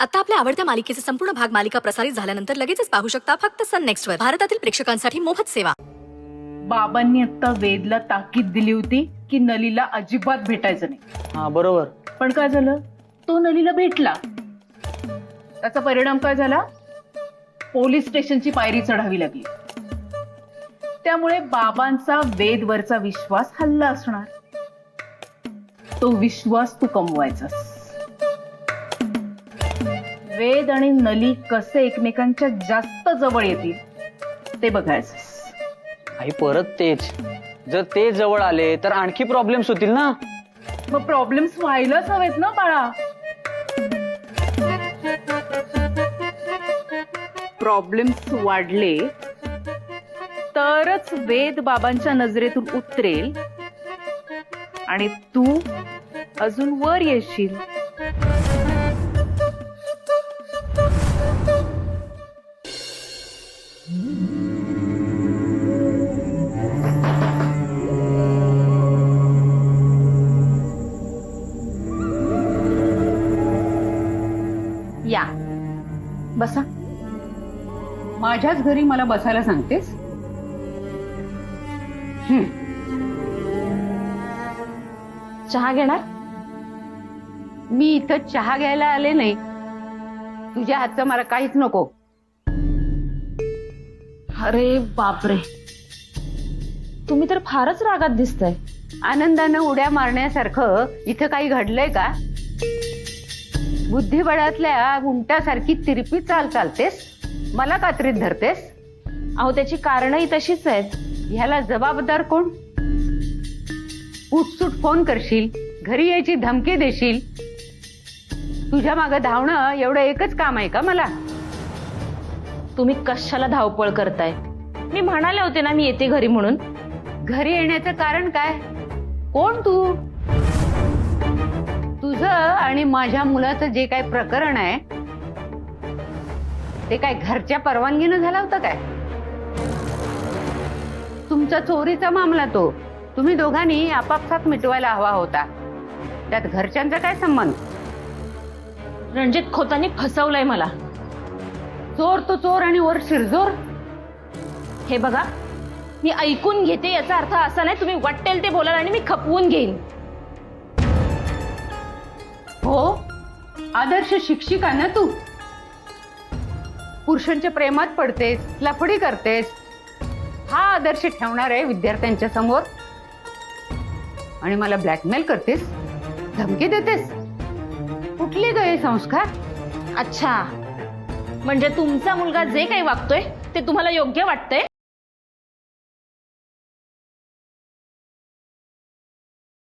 आता आपल्या आवडत्या मालिकेचे संपूर्ण भाग मालिका प्रसारित झाल्यानंतर लगेचच पाहू शकता फक्त सन नेक्स्ट वर. भारतातील प्रेक्षकांसाठी मोफत सेवा. बाबांनी आता वेदला ताकीद दिली होती की नलीला अजिबात भेटायचं नाही. हा बरोबर. पण काय झालं, तो नलीला भेटला. त्याचा परिणाम काय झाला, पोलीस स्टेशनची पायरी चढावी लागली. त्यामुळे बाबांचा वेदवरचा विश्वास हल्ला असणार. तो विश्वास तू कमवायचास. वेद आणि नली कसे एकमेकांच्या जास्त जवळ येतील ते बघायचं. आई परत तेच, जर ते जवळ आले तर आणखी प्रॉब्लेम्स होतील ना. मग प्रॉब्लेम्स व्हायलाच हवेत ना बाळा. प्रॉब्लेम्स वाढले तरच वेद बाबांच्या नजरेतून उतरेल आणि तू अजून वर येशील. या बसा. माझ्याच घरी मला बसायला सांगतेस. चहा घेणार? मी इथं चहा घ्यायला आले नाही. तुझ्या हातचं मला काहीच नको. अरे बापरे, तुम्ही तर फारच रागात दिसताय. आनंदानं उड्या मारण्यासारखं इथं काही घडलंय का? बुद्धिबळातल्या उंटासारखी तिरपी चाल चालतेस, मला कात्रीत धरतेस. अहो त्याची कारणही तशीच आहेत. ह्याला जबाबदार कोण? उठसूट फोन करशील, घरी यायची धमकी देशील. तुझ्या मागं धावणं एवढं एकच काम आहे का मला? तुम्ही कशाला धावपळ करताय? मी म्हणाले होते ना मी येते घरी म्हणून. घरी येण्याचं कारण काय? कोण तू? तुझं आणि माझ्या मुलाचं जे काय प्रकरण आहे ते काय घरच्या परवानगीनं झालं होतं काय? तुमचा चोरीचा मामला तो तुम्ही दोघांनी आपापसात मिटवायला हवा होता. त्यात घरच्यांचा काय संबंध? रणजित खोतांनी फसवलंय मला. चोर तो चोर आणि वर शिरजोर. हे बघा, मी ऐकून घेते याचा अर्थ असा नाही तुम्ही वाटेल ते बोलाल आणि मी खपवून घेईन. हो, आदर्श शिक्षिका ना तू. पुरुषांच्या प्रेमात पडतेस, लफडी करतेस. हा आदर्श ठेवणार आहे विद्यार्थ्यांच्या समोर आणि मला ब्लॅकमेल करतेस, धमकी देतेस. कुठले गए संस्कार? अच्छा, म्हणजे तुमचा मुलगा जे काही वागतोय ते तुम्हाला योग्य वाटतंय?